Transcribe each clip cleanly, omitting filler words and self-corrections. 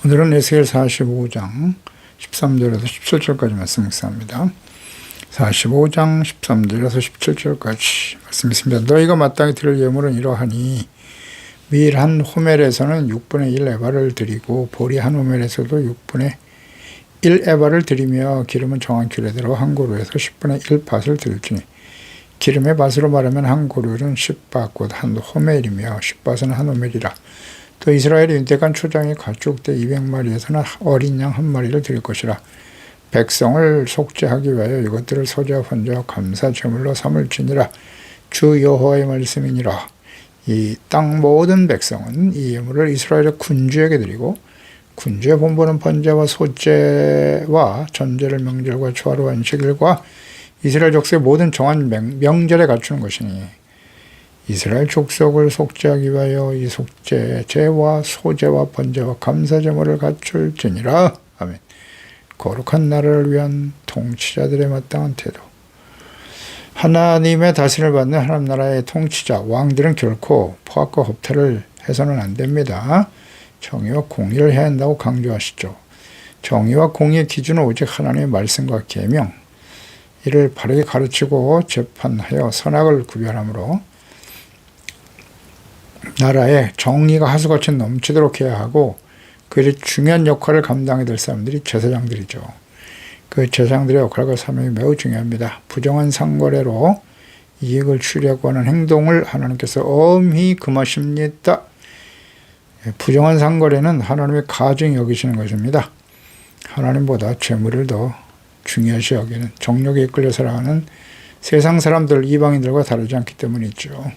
오늘은 에스겔 45장 13절에서 17절까지 말씀 묵상합니다. 45장 13절에서 17절까지 말씀 있습니다. 너희가 마땅히 드릴 예물은 이러하니 밀 한 호멜에서는 6분의 1 에바를 드리고 보리 한 호멜에서도 6분의 1 에바를 드리며 기름은 정한 규례대로 한 고루에서 10분의 1 밭을 드릴지니 기름의 밭으로 말하면 한 고루는 10밭 곧 한 호멜이며 10밭은 한 호멜이라. 또 이스라엘의 윤택한 초장이 가축대 200마리에서는 어린 양 한 마리를 드릴 것이라. 백성을 속죄하기 위하여 이것들을 소제와 번제와 감사 제물로 삼을지니라. 주 여호와의 말씀이니라. 이 땅 모든 백성은 이 예물을 이스라엘의 군주에게 드리고 군주의 본분은 번제와 소제와 전제를 명절과 초하루 안식일과 이스라엘 족속의 모든 정한 명절에 갖추는 것이니 이스라엘 족속을 속죄하기 위하여 이 속죄, 제와 소제와 번제와 감사 제물을 갖출지니라. 아멘. 거룩한 나라를 위한 통치자들의 마땅한 태도. 하나님의 다스림을 받는 하나님 나라의 통치자, 왕들은 결코 포악과 허태를 해서는 안 됩니다. 정의와 공의를 해야 한다고 강조하시죠. 정의와 공의의 기준은 오직 하나님의 말씀과 계명, 이를 바르게 가르치고 재판하여 선악을 구별함으로 나라에 정의가 하수같이 넘치도록 해야 하고, 그들이 중요한 역할을 감당해야 될 사람들이 제사장들이죠. 그 제사장들의 역할과 사명이 매우 중요합니다. 부정한 상거래로 이익을 취하려고 하는 행동을 하나님께서 엄히 금하십니다. 부정한 상거래는 하나님의 가증히 여기시는 것입니다. 하나님보다 재물을 더 중요시 여기는, 정욕에 이끌려 살아가는 세상 사람들, 이방인들과 다르지 않기 때문이죠.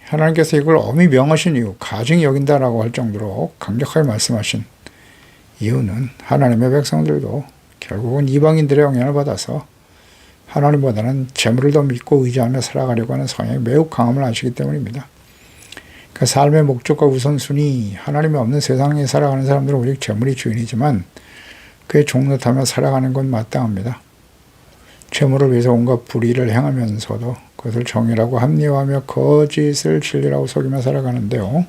하나님께서 이걸 엄히 명하신 이유, 가증히 여긴다라고 할 정도로 강력하게 말씀하신 이유는 하나님의 백성들도 결국은 이방인들의 영향을 받아서 하나님보다는 재물을 더 믿고 의지하며 살아가려고 하는 성향이 매우 강함을 아시기 때문입니다. 그러니까 삶의 목적과 우선순위, 하나님이 없는 세상에 살아가는 사람들은 오직 재물이 주인이지만 그에 종노하며 살아가는 건 마땅합니다. 재물을 위해서 온갖 불의를 행하면서도 그것을 정의라고 합리화하며 거짓을 진리라고 속이며 살아가는데요.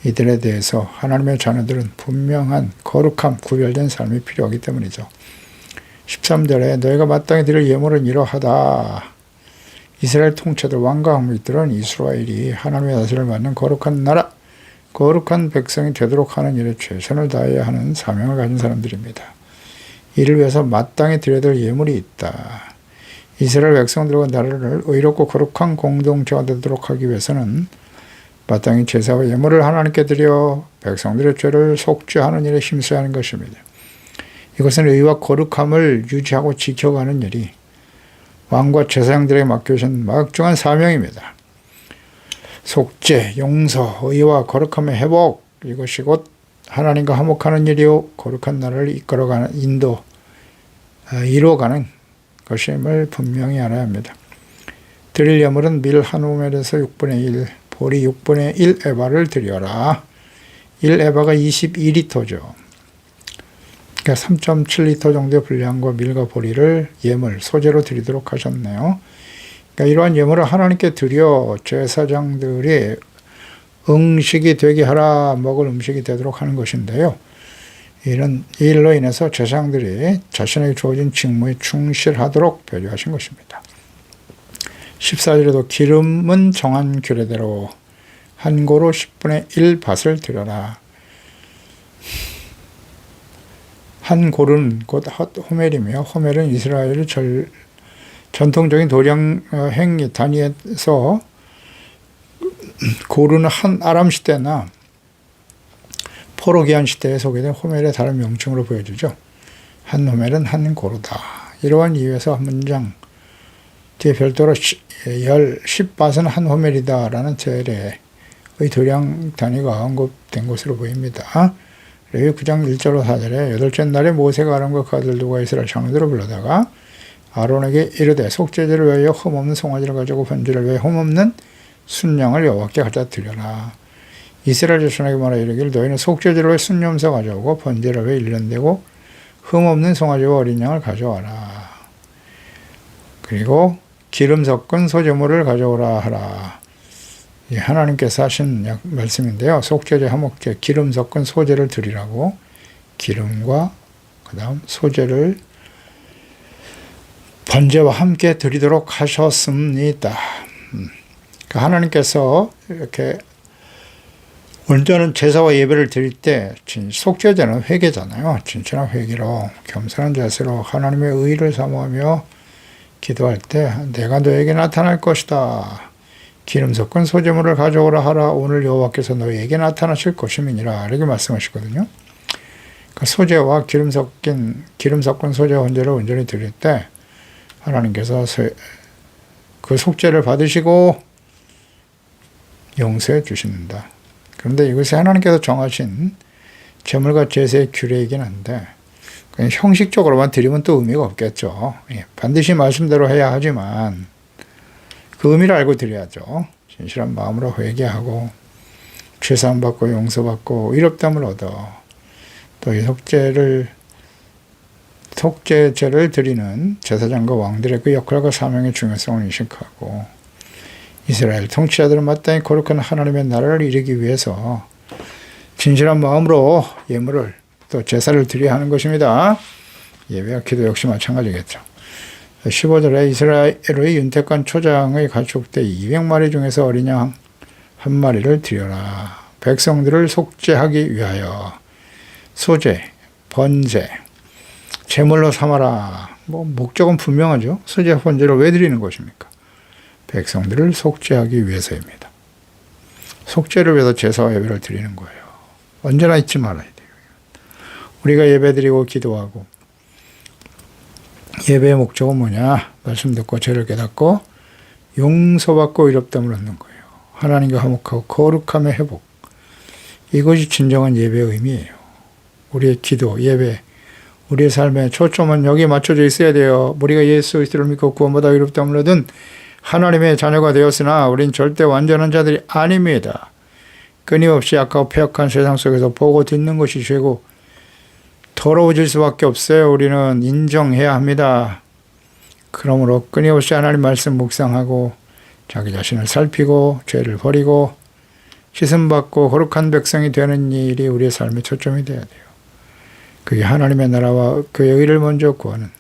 이들에 대해서 하나님의 자녀들은 분명한 거룩함, 구별된 삶이 필요하기 때문이죠. 13절에 너희가 마땅히 드릴 예물은 이러하다. 이스라엘 통치들, 왕과 황무들은 이스라엘이 하나님의 다스림을 받는 거룩한 나라, 거룩한 백성이 되도록 하는 일에 최선을 다해야 하는 사명을 가진 사람들입니다. 이를 위해서 마땅히 드려야 될 예물이 있다. 이스라엘 백성들과 나라를 의롭고 거룩한 공동체가 되도록 하기 위해서는 마땅히 제사와 예물을 하나님께 드려 백성들의 죄를 속죄하는 일에 힘써야 하는 것입니다. 이것은 의와 거룩함을 유지하고 지켜가는 일이 왕과 제사장들에게 맡겨주신 막중한 사명입니다. 속죄, 용서, 의와 거룩함의 회복, 이것이 곧 하나님과 화목하는 일이요 거룩한 나라를 이끌어가는 이루어가는 것임을 분명히 알아야 합니다. 드릴 예물은 밀 한 호멜에서 6분의 1, 보리 6분의 1 에바를 드려라. 1 에바가 22리터죠. 그러니까 3.7리터 정도의 분량과 밀과 보리를 예물, 소재로 드리도록 하셨네요. 그러니까 이러한 예물을 하나님께 드려 제사장들이 음식이 되게 하라, 먹을 음식이 되도록 하는 것인데요. 이런 일로 인해서 제사장들이 자신에게 주어진 직무에 충실하도록 배려하신 것입니다. 14절에도 기름은 정한 규례대로 한 고루 10분의 1 밭을 드려라. 한 고루는 곧 호멜이며, 호멜은 이스라엘의 전통적인 도량 행위 단위에서 고루는 한 아람 시대나 포로기한 시대에 소개된 호멜의 다른 명칭으로 보여주죠. 한 호멜은 한 고루다. 이러한 이유에서 한 문장 뒤에 별도로 10밭은 한 호멜이다 라는 제례의 도량 단위가 언급된 것으로 보입니다. 레위기 9장 1절로 4절에 여덟째 날에 모세가 아론과 그 아들들과 이스라엘 장로들을 불러다가 아론에게 이르되 속죄제를 위하여 흠없는 송아지를 가지고 번제를 위하여 흠없는 순양을 여호와께 갖다 드려라. 이스라엘 자손에게 말하여 이르기를 너희는 속죄제를 위해 순염소 가져오고 번제를 위해 1년 되고 흠없는 송아지와 어린 양을 가져와라. 그리고 기름 섞은 소제물을 가져오라 하라. 이 하나님께서 하신 말씀인데요. 속죄제, 화목제, 기름 섞은 소제를 드리라고 기름과 그 다음 소제를 번제와 함께 드리도록 하셨습니다. 그러니까 하나님께서 이렇게 온전한 제사와 예배를 드릴 때 속죄제는 회개잖아요. 진실한 회개로 겸손한 자세로 하나님의 의를 사모하며 기도할 때 내가 너에게 나타날 것이다. 기름 섞은 소제물을 가져오라 하라. 오늘 여호와께서 너에게 나타나실 것임이니라. 이렇게 말씀하시거든요. 그러니까 소제와 기름 섞은 소제 헌제를 온전히 드릴 때 하나님께서 그 속죄를 받으시고 용서해 주신다. 그런데 이것이 하나님께서 정하신 제물과 제사의 규례이긴 한데 그냥 형식적으로만 드리면 또 의미가 없겠죠. 반드시 말씀대로 해야 하지만 그 의미를 알고 드려야죠. 진실한 마음으로 회개하고 죄사함 받고 용서받고 의롭다함을 얻어 또 이 속죄제를 드리는 제사장과 왕들의 그 역할과 사명의 중요성을 인식하고 이스라엘 통치자들은 마땅히 거룩한 하나님의 나라를 이루기 위해서 진실한 마음으로 예물을 또 제사를 드려야 하는 것입니다. 예배와 기도 역시 마찬가지겠죠. 15절에 이스라엘의 윤택한 초장의 가축대 200마리 중에서 어린 양 한 마리를 드려라. 백성들을 속죄하기 위하여 소제, 번제, 제물로 삼아라. 목적은 분명하죠. 소제, 번제를 왜 드리는 것입니까? 백성들을 속죄하기 위해서입니다. 속죄를 위해서 제사와 예배를 드리는 거예요. 언제나 잊지 말아야 돼요. 우리가 예배 드리고 기도하고 예배의 목적은 뭐냐? 말씀 듣고 죄를 깨닫고 용서받고 의롭다함을 얻는 거예요. 하나님과 화목하고 거룩함의 회복. 이것이 진정한 예배의 의미예요. 우리의 기도, 예배, 우리의 삶의 초점은 여기에 맞춰져 있어야 돼요. 우리가 예수 그리스도를 믿고 구원받아 의롭다함을 얻은 하나님의 자녀가 되었으나 우린 절대 완전한 자들이 아닙니다. 끊임없이 악하고 폐역한 세상 속에서 보고 듣는 것이 죄고 더러워질 수밖에 없어요. 우리는 인정해야 합니다. 그러므로 끊임없이 하나님 말씀 묵상하고 자기 자신을 살피고 죄를 버리고 씻음받고 거룩한 백성이 되는 일이 우리의 삶의 초점이 되어야 돼요. 그게 하나님의 나라와 그의 의를 먼저 구하는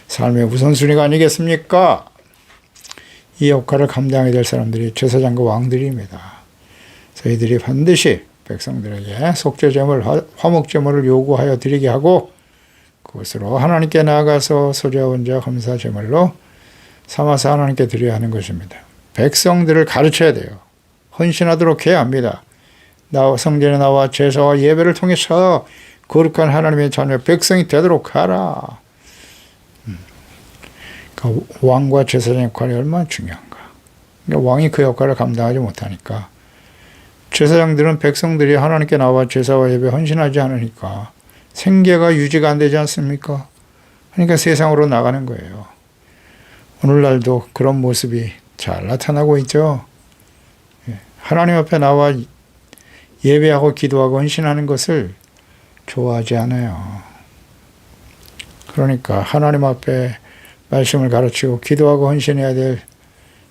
삶의 우선순위가 아니겠습니까? 이 역할을 감당하게 될 사람들이 제사장과 왕들입니다. 저희들이 반드시 백성들에게 속죄제물, 화목제물을 요구하여 드리게 하고 그것으로 하나님께 나아가서 소제와 번제와 감사 제물로 삼아서 하나님께 드려야 하는 것입니다. 백성들을 가르쳐야 돼요. 헌신하도록 해야 합니다. 성전에 나와 제사와 예배를 통해서 거룩한 하나님의 자녀 백성이 되도록 하라. 그러니까 왕과 제사장 역할이 얼마나 중요한가. 그러니까 왕이 그 역할을 감당하지 못하니까 제사장들은 백성들이 하나님께 나와 제사와 예배 헌신하지 않으니까 생계가 유지가 안 되지 않습니까? 그러니까 세상으로 나가는 거예요. 오늘날도 그런 모습이 잘 나타나고 있죠. 하나님 앞에 나와 예배하고 기도하고 헌신하는 것을 좋아하지 않아요. 그러니까 하나님 앞에 말씀을 가르치고 기도하고 헌신해야 될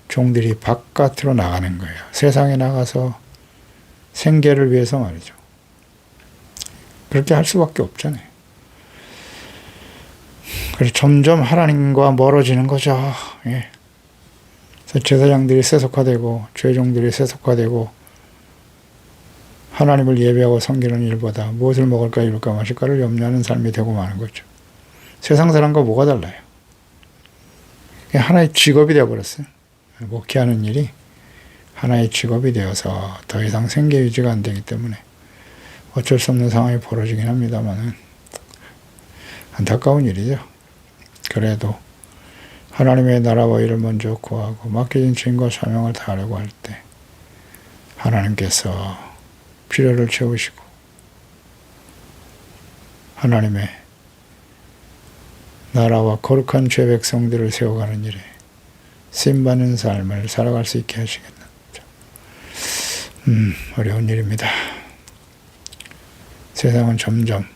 종들이 바깥으로 나가는 거예요. 세상에 나가서 생계를 위해서 말이죠. 그렇게 할 수밖에 없잖아요. 그래서 점점 하나님과 멀어지는 거죠. 예. 그래서 제사장들이 세속화되고 죄종들이 세속화되고 하나님을 예배하고 섬기는 일보다 무엇을 먹을까 입을까 마실까를 염려하는 삶이 되고 마는 거죠. 세상 사람과 뭐가 달라요? 하나의 직업이 되어버렸어요. 목회하는 일이 하나의 직업이 되어서 더 이상 생계 유지가 안 되기 때문에 어쩔 수 없는 상황이 벌어지긴 합니다만 안타까운 일이죠. 그래도 하나님의 나라와 일을 먼저 구하고 맡겨진 책임과 사명을 다하려고 할 때 하나님께서 필요를 채우시고 하나님의 나라와 거룩한 죄 백성들을 세워가는 일에 쓰임받는 삶을 살아갈 수 있게 하시겠는 어려운 일입니다. 세상은 점점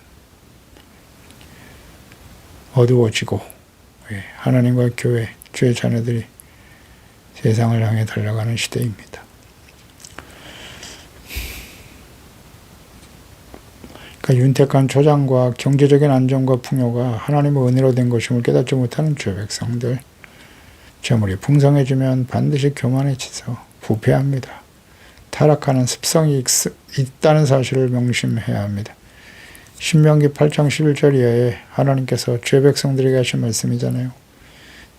어두워지고 하나님과 교회, 주의 자녀들이 세상을 향해 달려가는 시대입니다. 그러니까 윤택한 초장과 경제적인 안정과 풍요가 하나님의 은혜로 된 것임을 깨닫지 못하는 주의 백성들, 재물이 풍성해지면 반드시 교만해지서 부패합니다. 타락하는 습성이 있다는 사실을 명심해야 합니다. 신명기 8장 11절 이하에 하나님께서 주의 백성들에게 하신 말씀이잖아요.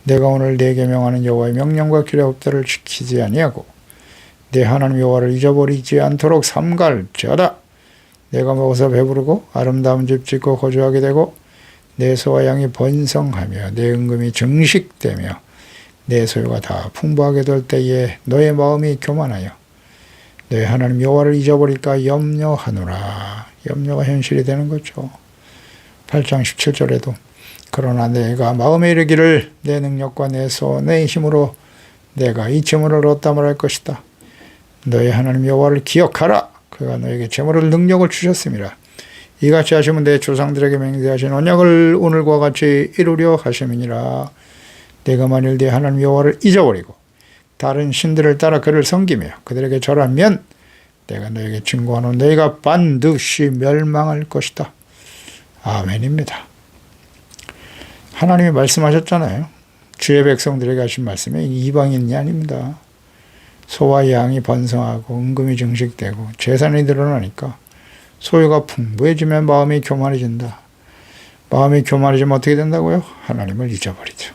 내가 오늘 네게 명하는 여호와의 명령과 규례법들을 지키지 아니하고 내 하나님 여호와를 잊어버리지 않도록 삼갈지어다. 내가 먹어서 배부르고 아름다운 집 짓고 거주하게 되고 내 소와 양이 번성하며 내 은금이 증식되며 내 소유가 다 풍부하게 될 때에 너의 마음이 교만하여 너의 하나님 여호와를 잊어버릴까 염려하노라. 염려가 현실이 되는 거죠. 8장 17절에도 그러나 내가 마음에 이르기를 내 능력과 내 손의 힘으로 내가 이 재물을 얻다 말할 것이다. 너의 하나님 여호와를 기억하라. 그가 너에게 재물을 능력을 주셨음이라. 이같이 하시면 내 조상들에게 맹세하신 언약을 오늘과 같이 이루려 하심이니라. 내가 만일 내 하나님 여호와를 잊어버리고 다른 신들을 따라 그를 섬기며 그들에게 절하면 내가 너에게 증거하노 너희가 반드시 멸망할 것이다. 아멘입니다. 하나님이 말씀하셨잖아요. 주의 백성들에게 하신 말씀이 이방인이 아닙니다. 소와 양이 번성하고 은금이 증식되고 재산이 늘어나니까 소유가 풍부해지면 마음이 교만해진다. 마음이 교만해지면 어떻게 된다고요? 하나님을 잊어버리죠.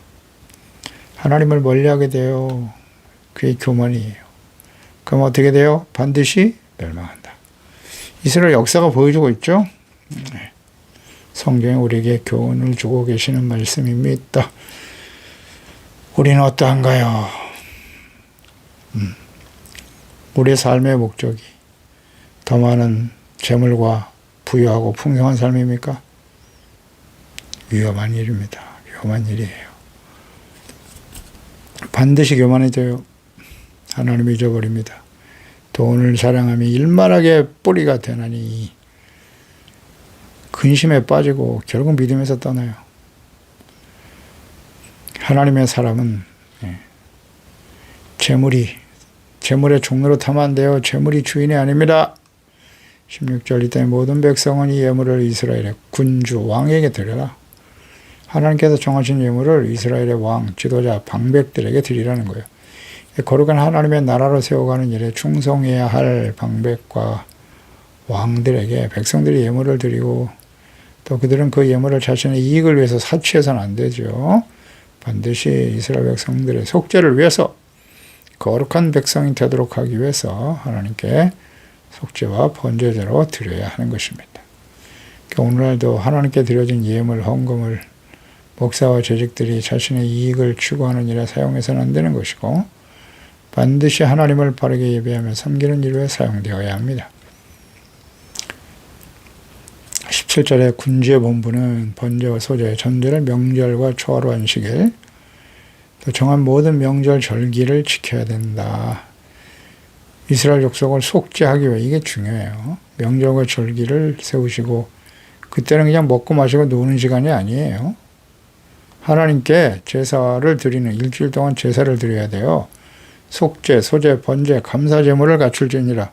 하나님을 멀리하게 돼요. 그게 교만이에요. 그럼 어떻게 돼요? 반드시 멸망한다. 이스라엘 역사가 보여주고 있죠. 성경에 우리에게 교훈을 주고 계시는 말씀입니다. 우리는 어떠한가요? 우리의 삶의 목적이 더 많은 재물과 부유하고 풍성한 삶입니까? 위험한 일입니다. 위험한 일이에요. 반드시 교만해져요. 하나님을 잊어버립니다. 돈을 사랑하며 일만하게 뿌리가 되나니 근심에 빠지고 결국 믿음에서 떠나요. 하나님의 사람은 재물의 종로로 타면 안 돼요. 재물이 주인이 아닙니다. 16절 이때 모든 백성은 이 예물을 이스라엘의 군주 왕에게 드려라. 하나님께서 정하신 예물을 이스라엘의 왕, 지도자, 방백들에게 드리라는 거예요. 거룩한 하나님의 나라로 세워가는 일에 충성해야 할 방백과 왕들에게 백성들이 예물을 드리고 또 그들은 그 예물을 자신의 이익을 위해서 사치해서는 안 되죠. 반드시 이스라엘 백성들의 속죄를 위해서 거룩한 백성이 되도록 하기 위해서 하나님께 속죄와 번제제로 드려야 하는 것입니다. 오늘날도 하나님께 드려진 예물, 헌금을 목사와 재직들이 자신의 이익을 추구하는 일에 사용해서는 안 되는 것이고 반드시 하나님을 바르게 예배하며 섬기는 일에 사용되어야 합니다. 17절에 군주의 본부는 번제와 소제, 전제를 명절과 초하루 안식일, 또 정한 모든 명절 절기를 지켜야 된다. 이스라엘 족속을 속죄하기 위해 이게 중요해요. 명절과 절기를 세우시고 그때는 그냥 먹고 마시고 노는 시간이 아니에요. 하나님께 제사를 드리는 일주일 동안 제사를 드려야 돼요. 속죄, 소제, 번제, 감사 제물을 갖출지니라.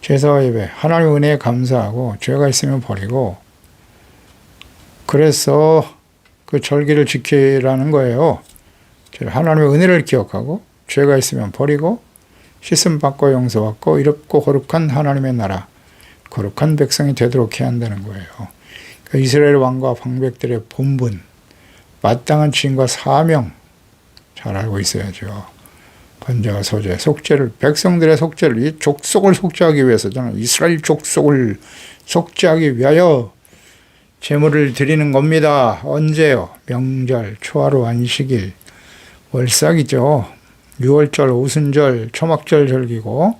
제사와 예배, 하나님의 은혜에 감사하고 죄가 있으면 버리고 그래서 그 절기를 지키라는 거예요. 하나님의 은혜를 기억하고 죄가 있으면 버리고 씻음 받고 용서받고 이롭고 거룩한 하나님의 나라, 거룩한 백성이 되도록 해야 한다는 거예요. 그러니까 이스라엘 왕과 방백들의 본분, 마땅한 지인과 사명 잘 알고 있어야죠. 번제와 소제, 속죄를, 백성들의 속죄를, 이 족속을 속죄하기 위해서잖아요. 이스라엘 족속을 속죄하기 위하여 제물을 드리는 겁니다. 언제요? 명절, 초하루, 안식일, 월삭이죠. 6월절, 오순절, 초막절 절기고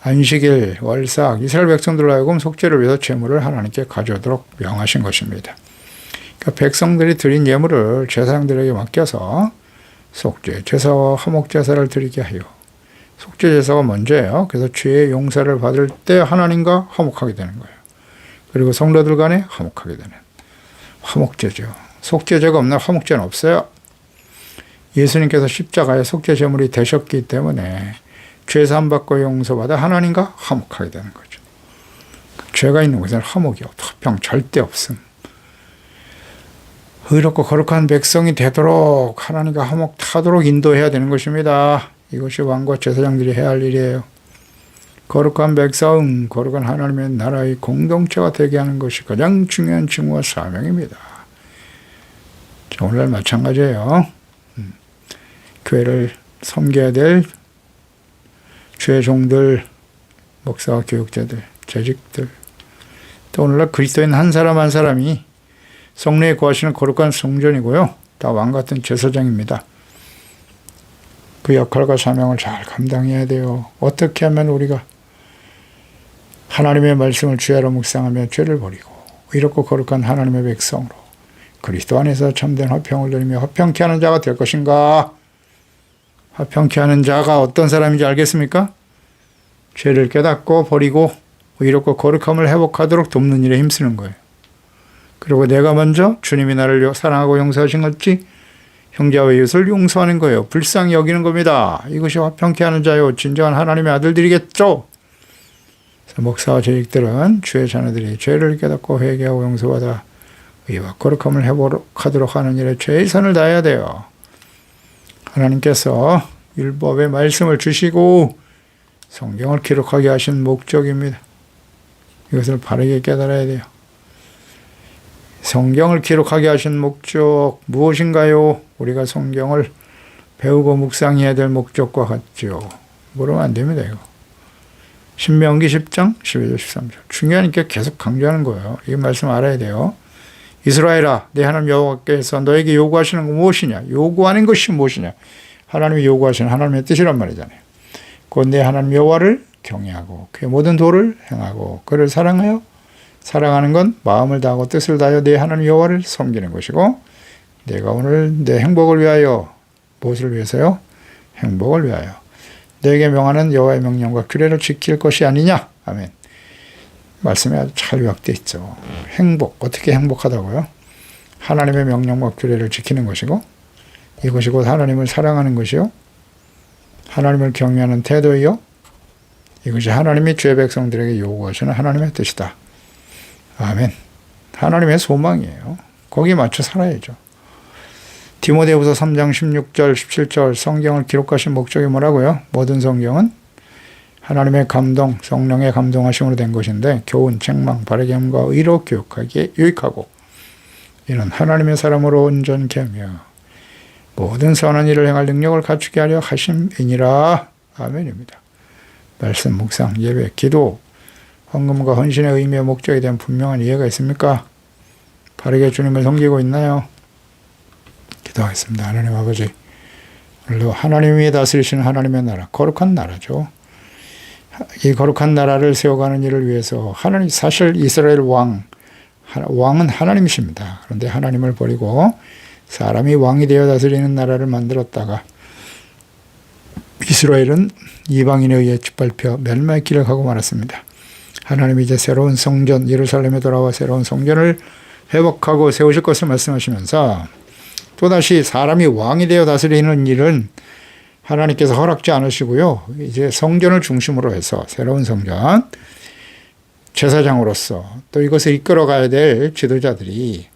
안식일, 월삭, 이스라엘 백성들로 하여금 속죄를 위해서 제물을 하나님께 가져오도록 명하신 것입니다. 그러니까 백성들이 드린 예물을 제사장들에게 맡겨서 속죄, 제사와 화목 제사를 드리게 하여 속죄 제사가 먼저예요. 그래서 죄의 용서를 받을 때 하나님과 화목하게 되는 거예요. 그리고 성도들 간에 화목하게 되는 화목제죠. 속죄제가 없나 화목제는 없어요. 예수님께서 십자가에 속죄 제물이 되셨기 때문에 죄 사함 받고 용서받아 하나님과 화목하게 되는 거죠. 죄가 있는 곳에는 화목이 없고 화평 절대 없음. 의롭고 거룩한 백성이 되도록 하나님과 화목하도록 인도해야 되는 것입니다. 이것이 왕과 제사장들이 해야 할 일이에요. 거룩한 백성, 거룩한 하나님의 나라의 공동체가 되게 하는 것이 가장 중요한 직무와 사명입니다. 오늘날 마찬가지예요. 교회를 섬겨야 될 주의 종들, 목사와 교육자들, 재직들, 또 오늘날 그리스도인 한 사람 한 사람이 성령에 거하시는 거룩한 성전이고요. 다 왕같은 제사장입니다. 그 역할과 사명을 잘 감당해야 돼요. 어떻게 하면 우리가 하나님의 말씀을 주야로 묵상하며 죄를 버리고 의롭고 거룩한 하나님의 백성으로 그리스도 안에서 참된 화평을 누리며 화평케 하는 자가 될 것인가? 화평케 하는 자가 어떤 사람인지 알겠습니까? 죄를 깨닫고 버리고 의롭고 거룩함을 회복하도록 돕는 일에 힘쓰는 거예요. 그리고 내가 먼저 주님이 나를 사랑하고 용서하신 것이 형제와 이웃을 용서하는 거예요. 불쌍히 여기는 겁니다. 이것이 화평케 하는 자요. 진정한 하나님의 아들들이겠죠. 목사와 재직들은 주의 자녀들이 죄를 깨닫고 회개하고 용서받아 의와 거룩함을 회복하도록 하는 일에 최선을 다해야 돼요. 하나님께서 율법의 말씀을 주시고 성경을 기록하게 하신 목적입니다. 이것을 바르게 깨달아야 돼요. 성경을 기록하게 하신 목적 무엇인가요? 우리가 성경을 배우고 묵상해야 될 목적과 같죠. 물으면 안 됩니다. 이거. 신명기 10장 12절 13절 중요하니까 계속 강조하는 거예요. 이 말씀 알아야 돼요. 이스라엘아, 내 하나님 여호와께서 너에게 요구하시는 건 무엇이냐? 요구하는 것이 무엇이냐? 하나님이 요구하시는 하나님의 뜻이란 말이잖아요. 곧 내 하나님 여호와를 경외하고 그의 모든 도를 행하고 그를 사랑하여, 사랑하는 건 마음을 다하고 뜻을 다하여 내 하나님 여호와를 섬기는 것이고, 내가 오늘 내 행복을 위하여, 무엇을 위해서요? 행복을 위하여 내게 명하는 여호와의 명령과 규례를 지킬 것이 아니냐? 아멘. 말씀이 아주 잘 요약되어 있죠. 행복, 어떻게 행복하다고요? 하나님의 명령과 규례를 지키는 것이고, 이것이 곧 하나님을 사랑하는 것이요, 하나님을 경외하는 태도이요, 이것이 하나님이 주의 백성들에게 요구하시는 하나님의 뜻이다. 아멘. 하나님의 소망이에요. 거기에 맞춰 살아야죠. 디모데후서 3장 16절 17절 성경을 기록하신 목적이 뭐라고요? 모든 성경은 하나님의 감동, 성령의 감동하심으로 된 것인데 교훈, 책망, 바르게 함과 의로 교육하기에 유익하고 이는 하나님의 사람으로 온전케 하며 모든 선한 일을 행할 능력을 갖추게 하려 하심이니라. 아멘입니다. 말씀, 묵상, 예배, 기도, 헌금과 헌신의 의미와 목적에 대한 분명한 이해가 있습니까? 바르게 주님을 섬기고 있나요? 기도하겠습니다. 하나님 아버지, 오늘도 하나님이 다스리시는 하나님의 나라, 거룩한 나라죠. 이 거룩한 나라를 세워가는 일을 위해서 하나님, 사실 이스라엘 왕은 하나님이십니다. 그런데 하나님을 버리고 사람이 왕이 되어 다스리는 나라를 만들었다가 이스라엘은 이방인에 의해 짓밟혀 멸망의 길을 가고 말았습니다. 하나님이 이제 새로운 성전, 예루살렘에 돌아와 새로운 성전을 회복하고 세우실 것을 말씀하시면서 또다시 사람이 왕이 되어 다스리는 일은 하나님께서 허락지 않으시고요. 이제 성전을 중심으로 해서 새로운 성전, 제사장으로서 또 이것을 이끌어가야 될 지도자들이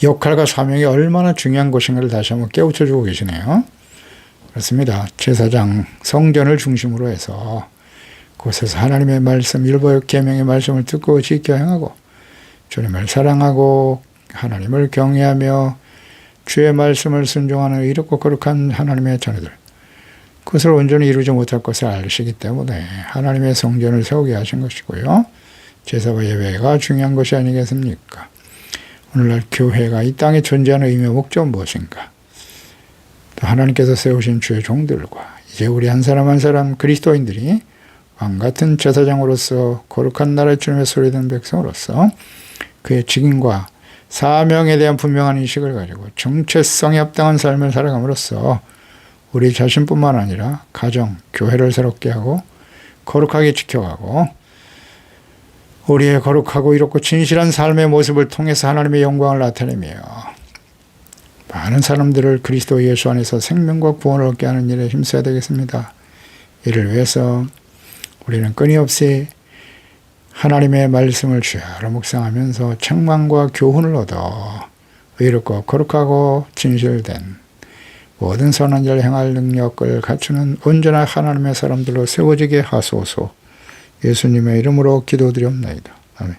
역할과 사명이 얼마나 중요한 것인가를 다시 한번 깨우쳐주고 계시네요. 그렇습니다. 제사장, 성전을 중심으로 해서 그곳에서 하나님의 말씀, 율법 계명의 말씀을 듣고 지켜 행하고 주님을 사랑하고 하나님을 경외하며 주의 말씀을 순종하는 의롭고 거룩한 하나님의 자녀들, 그것을 온전히 이루지 못할 것을 알으시기 때문에 하나님의 성전을 세우게 하신 것이고요. 제사와 예배가 중요한 것이 아니겠습니까? 오늘날 교회가 이 땅에 존재하는 의미와 목적은 무엇인가? 또 하나님께서 세우신 주의 종들과 이제 우리 한 사람 한 사람 그리스도인들이 왕같은 제사장으로서 거룩한 나라의 주님의 소리듣는 백성으로서 그의 직임과 사명에 대한 분명한 인식을 가지고 정체성에 합당한 삶을 살아감으로써 우리 자신뿐만 아니라 가정, 교회를 새롭게 하고 거룩하게 지켜가고 우리의 거룩하고 이롭고 진실한 삶의 모습을 통해서 하나님의 영광을 나타내며 많은 사람들을 그리스도 예수 안에서 생명과 구원을 얻게 하는 일에 힘써야 되겠습니다. 이를 위해서 우리는 끊임없이 하나님의 말씀을 주야로 묵상하면서 책망과 교훈을 얻어 의롭고 거룩하고 진실된 모든 선한 일을 행할 능력을 갖추는 온전한 하나님의 사람들로 세워지게 하소서. 예수님의 이름으로 기도드리옵나이다. 아멘.